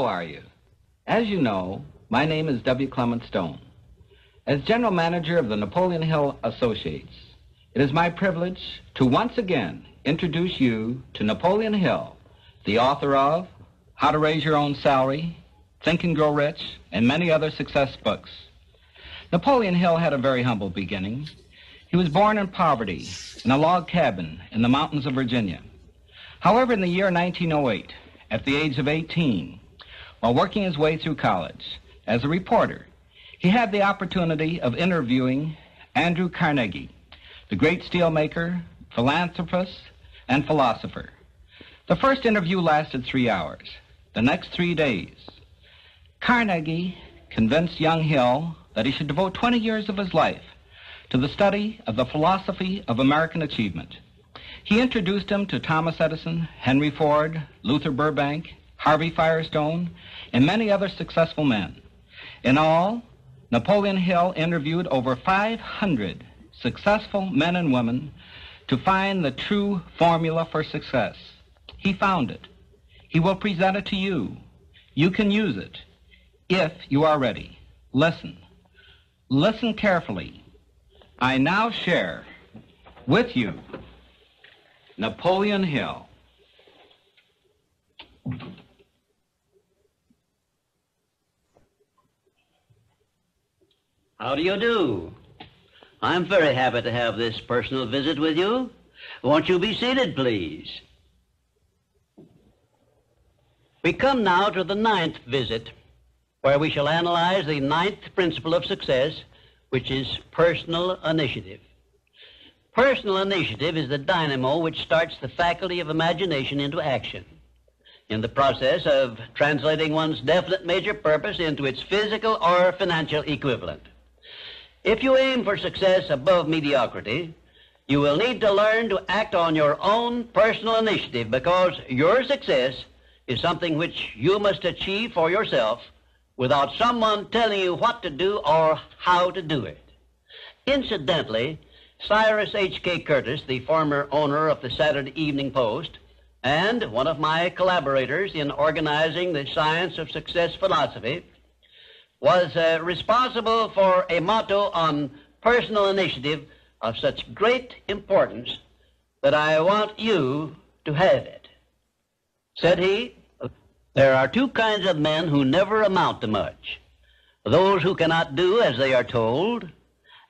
How are you? As you know, my name is W. Clement Stone. As General Manager of the Napoleon Hill Associates, it is my privilege to once again introduce you to Napoleon Hill, the author of How to Raise Your Own Salary, Think and Grow Rich, and many other success books. Napoleon Hill had a very humble beginning. He was born in poverty in a log cabin in the mountains of Virginia. However, in the year 1908, at the age of 18, while working his way through college as a reporter, he had the opportunity of interviewing Andrew Carnegie, the great steelmaker, philanthropist, and philosopher. The first interview lasted 3 hours. The next 3 days, Carnegie convinced young Hill that he should devote 20 years of his life to the study of the philosophy of American achievement. He introduced him to Thomas Edison, Henry Ford, Luther Burbank, Harvey Firestone, and many other successful men. In all, Napoleon Hill interviewed over 500 successful men and women to find the true formula for success. He found it. He will present it to you. You can use it if you are ready. Listen. Listen carefully. I now share with you Napoleon Hill. How do you do? I'm very happy to have this personal visit with you. Won't you be seated, please? We come now to the 9th visit, where we shall analyze the 9th principle of success, which is personal initiative. Personal initiative is the dynamo which starts the faculty of imagination into action, in the process of translating one's definite major purpose into its physical or financial equivalent. If you aim for success above mediocrity, you will need to learn to act on your own personal initiative, because your success is something which you must achieve for yourself without someone telling you what to do or how to do it. Incidentally, Cyrus H.K. Curtis, the former owner of the Saturday Evening Post and one of my collaborators in organizing the Science of Success philosophy, was responsible for a motto on personal initiative of such great importance that I want you to have it. Said he, "There are two kinds of men who never amount to much: those who cannot do as they are told,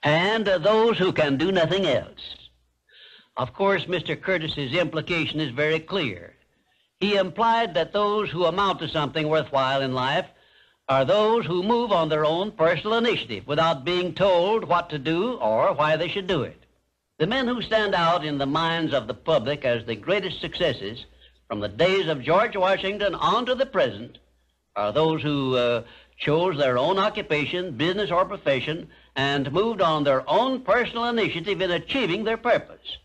and those who can do nothing else." Of course, Mr. Curtis's implication is very clear. He implied that those who amount to something worthwhile in life are those who move on their own personal initiative without being told what to do or why they should do it. The men who stand out in the minds of the public as the greatest successes from the days of George Washington on to the present are those who chose their own occupation, business, or profession and moved on their own personal initiative in achieving their purpose.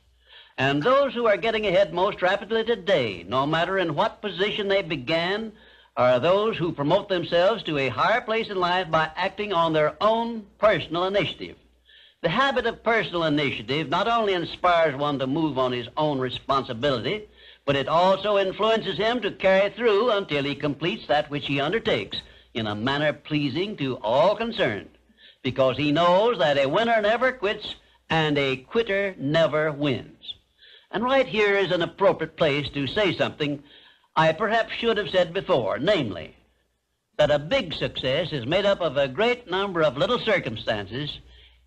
And those who are getting ahead most rapidly today, no matter in what position they began, are those who promote themselves to a higher place in life by acting on their own personal initiative. The habit of personal initiative not only inspires one to move on his own responsibility, but it also influences him to carry through until he completes that which he undertakes in a manner pleasing to all concerned, because he knows that a winner never quits and a quitter never wins. And right here is an appropriate place to say something I perhaps should have said before, namely, that a big success is made up of a great number of little circumstances,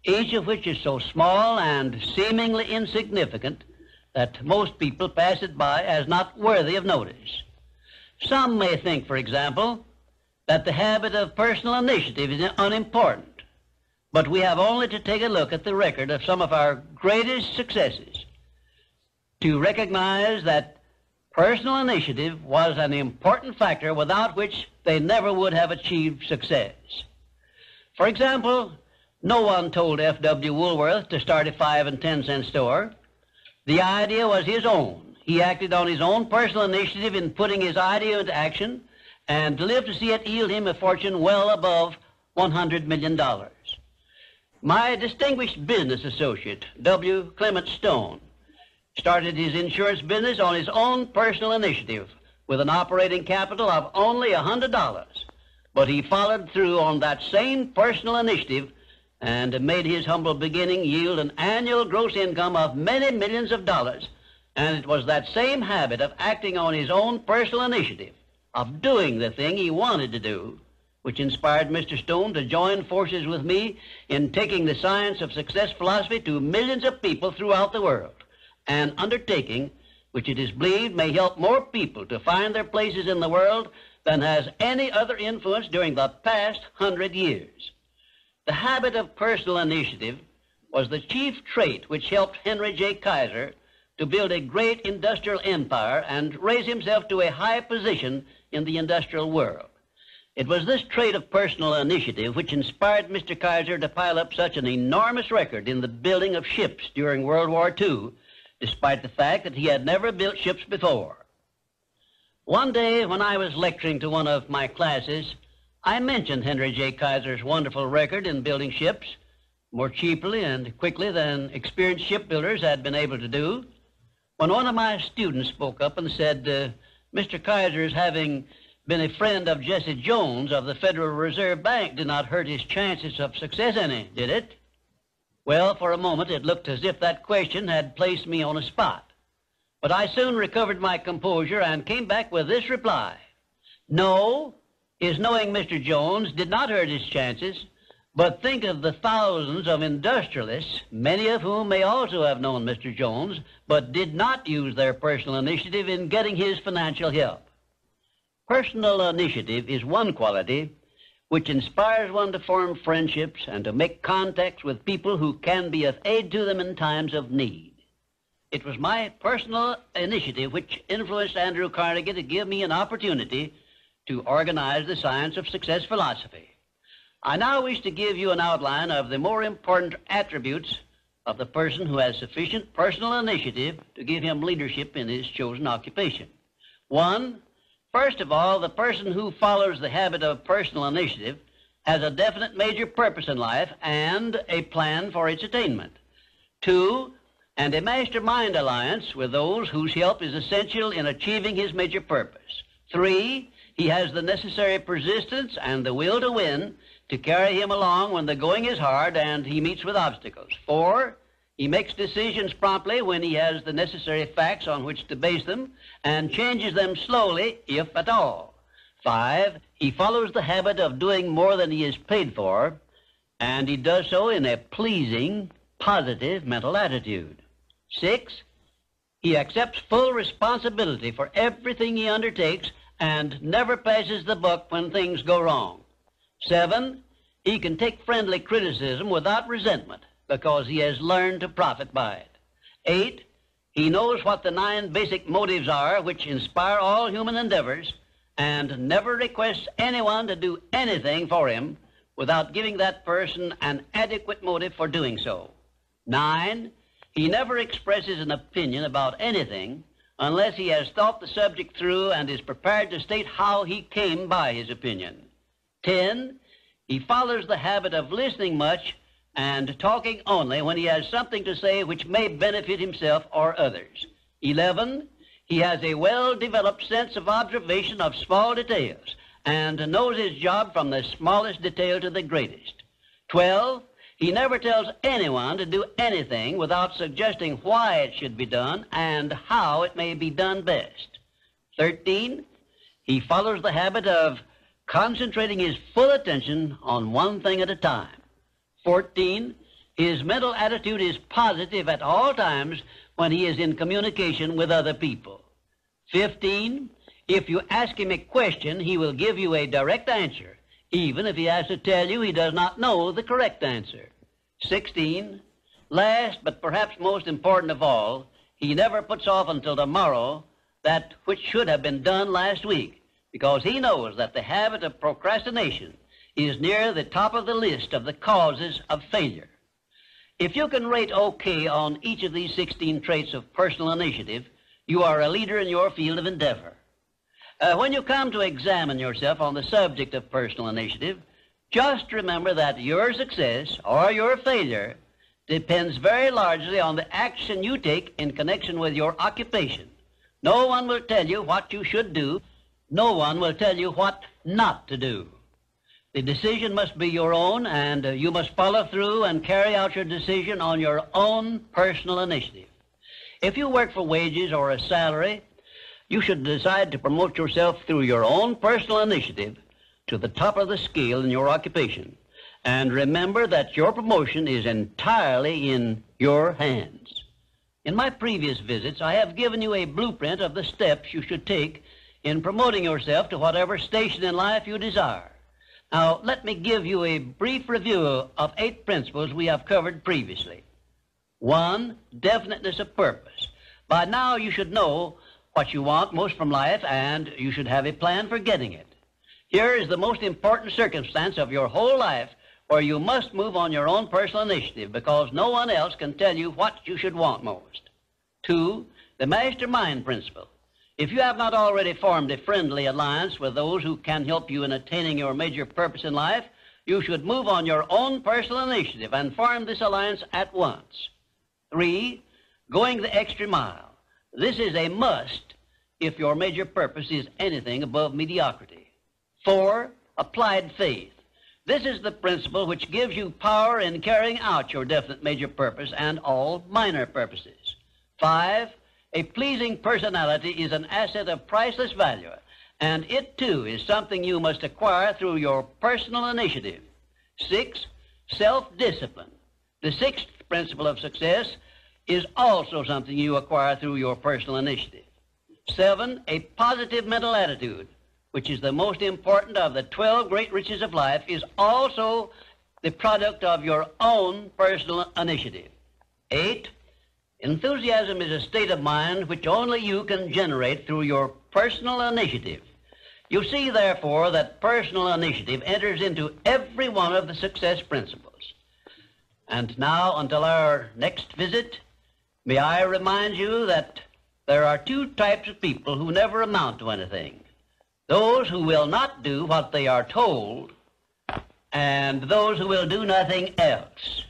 each of which is so small and seemingly insignificant that most people pass it by as not worthy of notice. Some may think, for example, that the habit of personal initiative is unimportant, but we have only to take a look at the record of some of our greatest successes to recognize that personal initiative was an important factor without which they never would have achieved success. For example, no one told F.W. Woolworth to start a 5 and 10 cent store. The idea was his own. He acted on his own personal initiative in putting his idea into action and lived to see it yield him a fortune well above $100 million. My distinguished business associate, W. Clement Stone, started his insurance business on his own personal initiative with an operating capital of only $100. But he followed through on that same personal initiative and made his humble beginning yield an annual gross income of many millions of dollars. And it was that same habit of acting on his own personal initiative, of doing the thing he wanted to do, which inspired Mr. Stone to join forces with me in taking the science of success philosophy to millions of people throughout the world, an undertaking which it is believed may help more people to find their places in the world than has any other influence during the past 100 years. The habit of personal initiative was the chief trait which helped Henry J. Kaiser to build a great industrial empire and raise himself to a high position in the industrial world. It was this trait of personal initiative which inspired Mr. Kaiser to pile up such an enormous record in the building of ships during World War II, despite the fact that he had never built ships before. One day when I was lecturing to one of my classes, I mentioned Henry J. Kaiser's wonderful record in building ships more cheaply and quickly than experienced shipbuilders had been able to do, when one of my students spoke up and said, Mr. Kaiser's having been a friend of Jesse Jones of the Federal Reserve Bank did not hurt his chances of success any, did it? Well, for a moment it looked as if that question had placed me on a spot. But I soon recovered my composure and came back with this reply. No, his knowing Mr. Jones did not hurt his chances, but think of the thousands of industrialists, many of whom may also have known Mr. Jones, but did not use their personal initiative in getting his financial help. Personal initiative is one quality which inspires one to form friendships and to make contacts with people who can be of aid to them in times of need. It was my personal initiative which influenced Andrew Carnegie to give me an opportunity to organize the science of success philosophy. I now wish to give you an outline of the more important attributes of the person who has sufficient personal initiative to give him leadership in his chosen occupation. 1, first of all, the person who follows the habit of personal initiative has a definite major purpose in life and a plan for its attainment. 2, and a mastermind alliance with those whose help is essential in achieving his major purpose. 3, he has the necessary persistence and the will to win to carry him along when the going is hard and he meets with obstacles. 4, he makes decisions promptly when he has the necessary facts on which to base them and changes them slowly, if at all. 5, he follows the habit of doing more than he is paid for, and he does so in a pleasing, positive mental attitude. 6, he accepts full responsibility for everything he undertakes and never passes the buck when things go wrong. 7, he can take friendly criticism without resentment because he has learned to profit by it. 8, he knows what the 9 basic motives are which inspire all human endeavors and never requests anyone to do anything for him without giving that person an adequate motive for doing so. 9, he never expresses an opinion about anything unless he has thought the subject through and is prepared to state how he came by his opinion. 10, he follows the habit of listening much and talking only when he has something to say which may benefit himself or others. 11, he has a well-developed sense of observation of small details and knows his job from the smallest detail to the greatest. 12, he never tells anyone to do anything without suggesting why it should be done and how it may be done best. 13, he follows the habit of concentrating his full attention on one thing at a time. 14, his mental attitude is positive at all times when he is in communication with other people. 15, if you ask him a question, he will give you a direct answer, even if he has to tell you he does not know the correct answer. 16, last but perhaps most important of all, he never puts off until tomorrow that which should have been done last week, because he knows that the habit of procrastination is near the top of the list of the causes of failure. If you can rate OK on each of these 16 traits of personal initiative, you are a leader in your field of endeavor. When you come to examine yourself on the subject of personal initiative, just remember that your success or your failure depends very largely on the action you take in connection with your occupation, No one will tell you what you should do. No one will tell you what not to do. The decision must be your own, and you must follow through and carry out your decision on your own personal initiative. If you work for wages or a salary, you should decide to promote yourself through your own personal initiative to the top of the scale in your occupation. And remember that your promotion is entirely in your hands. In my previous visits, I have given you a blueprint of the steps you should take in promoting yourself to whatever station in life you desire. Now, let me give you a brief review of 8 principles we have covered previously. 1, definiteness of purpose. By now, you should know what you want most from life, and you should have a plan for getting it. Here is the most important circumstance of your whole life where you must move on your own personal initiative because no one else can tell you what you should want most. 2, the mastermind principle. If you have not already formed a friendly alliance with those who can help you in attaining your major purpose in life, you should move on your own personal initiative and form this alliance at once. 3, going the extra mile. This is a must if your major purpose is anything above mediocrity. 4, applied faith. This is the principle which gives you power in carrying out your definite major purpose and all minor purposes. 5, a pleasing personality is an asset of priceless value, and it too is something you must acquire through your personal initiative. 6, self-discipline. The 6th principle of success is also something you acquire through your personal initiative. 7, a positive mental attitude, which is the most important of the 12 great riches of life, is also the product of your own personal initiative. 8, enthusiasm is a state of mind which only you can generate through your personal initiative. You see, therefore, that personal initiative enters into every one of the success principles. And now, until our next visit, may I remind you that there are 2 types of people who never amount to anything. Those who will not do what they are told, and those who will do nothing else.